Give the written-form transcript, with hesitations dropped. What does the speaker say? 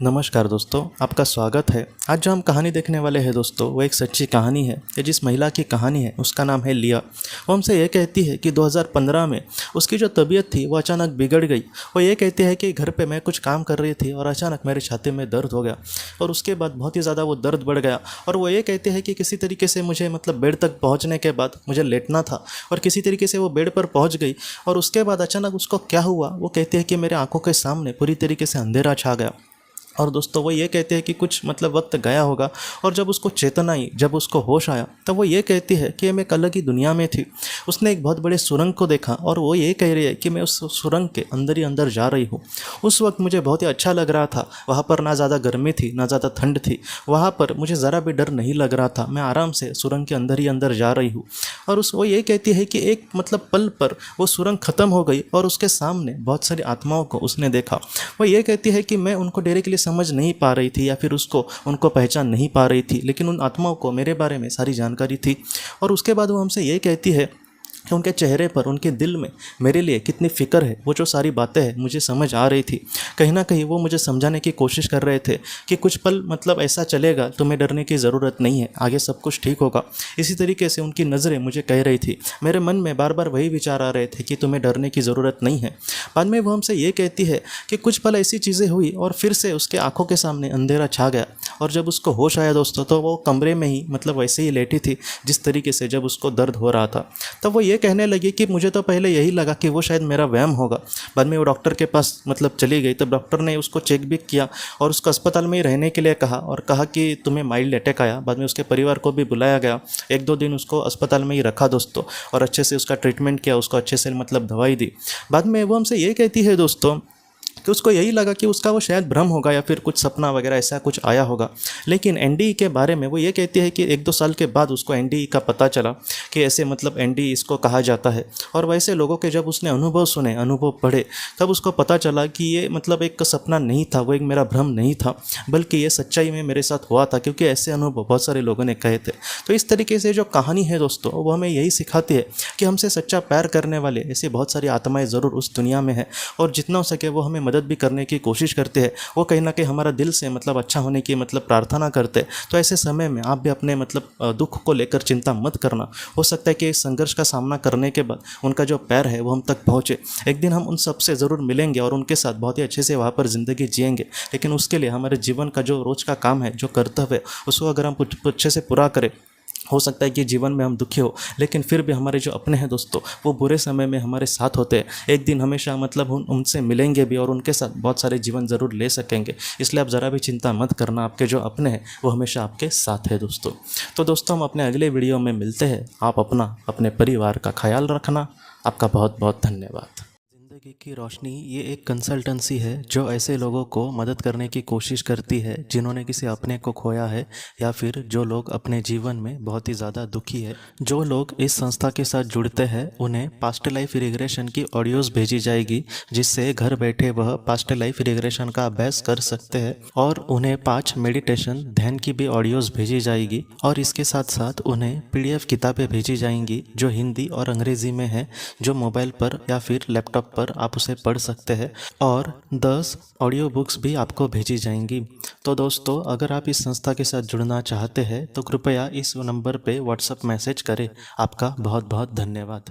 नमस्कार दोस्तों, आपका स्वागत है। आज जो हम कहानी देखने वाले हैं दोस्तों, वो एक सच्ची कहानी है। ये जिस महिला की कहानी है उसका नाम है लिया। वो हमसे ये कहती है कि 2015 में उसकी जो तबीयत थी वो अचानक बिगड़ गई। वो ये कहती है कि घर पे मैं कुछ काम कर रही थी और अचानक मेरे छाती में दर्द हो गया और उसके बाद बहुत ही ज़्यादा वो दर्द बढ़ गया। और वो ये कहती है कि किसी तरीके से मुझे बेड तक पहुँचने के बाद मुझे लेटना था और किसी तरीके से वो बेड पर पहुँच गई। और उसके बाद अचानक उसको क्या हुआ, वो कहती है कि मेरे आंखों के सामने पूरी तरीके से अंधेरा छा गया। और दोस्तों वो ये कहते हैं कि कुछ वक्त गया होगा और जब उसको चेतना आई, जब उसको होश आया, तब वो ये कहती है कि मैं एक अलग ही दुनिया में थी। उसने एक बहुत बड़े सुरंग को देखा और वो ये कह रही है कि मैं उस सुरंग के अंदर ही अंदर जा रही हूँ। उस वक्त मुझे बहुत ही अच्छा लग रहा था। वहाँ पर ना ज़्यादा गर्मी थी ना ज़्यादा ठंड थी। वहाँ पर मुझे ज़रा भी डर नहीं लग रहा था। मैं आराम से सुरंग के अंदर ही अंदर जा रही हूँ। और वो ये कहती है कि एक पल पर वो सुरंग ख़त्म हो गई और उसके सामने बहुत सारी आत्माओं को उसने देखा। वो ये कहती है कि मैं उनको डायरेक्टली समझ नहीं पा रही थी या फिर उनको पहचान नहीं पा रही थी, लेकिन उन आत्माओं को मेरे बारे में सारी जानकारी थी। और उसके बाद वो हमसे ये कहती है कि उनके चेहरे पर, उनके दिल में मेरे लिए कितनी फ़िक्र है। वो जो सारी बातें हैं मुझे समझ आ रही थी। कहीं ना कहीं वो मुझे समझाने की कोशिश कर रहे थे कि कुछ पल ऐसा चलेगा, तुम्हें डरने की ज़रूरत नहीं है, आगे सब कुछ ठीक होगा। इसी तरीके से उनकी नज़रें मुझे कह रही थी। मेरे मन में बार बार वही विचार आ रहे थे कि तुम्हें डरने की ज़रूरत नहीं है। बाद में वो हमसे ये कहती है कि कुछ पल ऐसी चीज़ें हुई और फिर से उसके आंखों के सामने अंधेरा छा गया। और जब उसको होश आया दोस्तों, तो वो कमरे में ही वैसे ही लेटी थी जिस तरीके से जब उसको दर्द हो रहा था। तब वो ये कहने लगी कि मुझे तो पहले यही लगा कि वो शायद मेरा वहम होगा। बाद में वो डॉक्टर के पास चली गई। तब डॉक्टर ने उसको चेक भी किया और उसको अस्पताल में ही रहने के लिए कहा और कहा कि तुम्हें माइल्ड अटैक आया। बाद में उसके परिवार को भी बुलाया गया। 1-2 दिन उसको अस्पताल में ही रखा दोस्तों और अच्छे से उसका ट्रीटमेंट किया, उसको अच्छे से दवाई दी। बाद में वो हमसे ये कहती है दोस्तों कि उसको यही लगा कि उसका वो शायद भ्रम होगा या फिर कुछ सपना वगैरह ऐसा कुछ आया होगा। लेकिन एनडीई के बारे में वो ये कहती है कि 1-2 साल के बाद उसको एनडीई का पता चला कि ऐसे एनडीई इसको कहा जाता है। और वैसे लोगों के जब उसने अनुभव सुने, अनुभव पढ़े, तब उसको पता चला कि ये एक सपना नहीं था, वो एक मेरा भ्रम नहीं था, बल्कि ये सच्चाई में मेरे साथ हुआ था, क्योंकि ऐसे अनुभव बहुत सारे लोगों ने कहे थे। तो इस तरीके से जो कहानी है दोस्तों, वो हमें यही सिखाती है कि हमसे सच्चा प्यार करने वाले ऐसी बहुत सारी आत्माएं ज़रूर उस दुनिया में है और जितना हो सके वो हमें मदद भी करने की कोशिश करते हैं। वो कहीं ना कहीं हमारा दिल से अच्छा होने की प्रार्थना करते हैं। तो ऐसे समय में आप भी अपने दुख को लेकर चिंता मत करना। हो सकता है कि इस संघर्ष का सामना करने के बाद उनका जो पैर है वो हम तक पहुँचे। एक दिन हम उन सब से ज़रूर मिलेंगे और उनके साथ बहुत ही अच्छे से वहाँ पर ज़िंदगी जिएंगे। लेकिन उसके लिए हमारे जीवन का जो रोज़ का काम है, जो कर्तव्य है, उसको अगर हम कुछ अच्छे से पूरा करें, हो सकता है कि जीवन में हम दुखी हो, लेकिन फिर भी हमारे जो अपने हैं दोस्तों, वो बुरे समय में हमारे साथ होते हैं। एक दिन हमेशा उनसे मिलेंगे भी और उनके साथ बहुत सारे जीवन ज़रूर ले सकेंगे। इसलिए आप ज़रा भी चिंता मत करना, आपके जो अपने हैं वो हमेशा आपके साथ है दोस्तों। तो दोस्तों, हम अपने अगले वीडियो में मिलते हैं। आप अपने परिवार का ख्याल रखना। आपका बहुत बहुत धन्यवाद। ज़िंदगी की रोशनी ये एक कंसल्टेंसी है जो ऐसे लोगों को मदद करने की कोशिश करती है जिन्होंने किसी अपने को खोया है या फिर जो लोग अपने जीवन में बहुत ही ज़्यादा दुखी है। जो लोग इस संस्था के साथ जुड़ते हैं उन्हें पास्ट लाइफ रिग्रेशन की ऑडियोज़ भेजी जाएगी, जिससे घर बैठे वह पास्ट लाइफ रिग्रेशन का अभ्यास कर सकते हैं। और उन्हें 5 मेडिटेशन ध्यान की भी ऑडियोज़ भेजी जाएगी और इसके साथ साथ उन्हें PDF किताबें भेजी जाएंगी जो हिंदी और अंग्रेज़ी में है, जो मोबाइल पर या फिर लैपटॉप पर आप उसे पढ़ सकते हैं। और 10 ऑडियो बुक्स भी आपको भेजी जाएंगी। तो दोस्तों, अगर आप इस संस्था के साथ जुड़ना चाहते हैं तो कृपया इस नंबर पे व्हाट्सएप मैसेज करें। आपका बहुत बहुत धन्यवाद।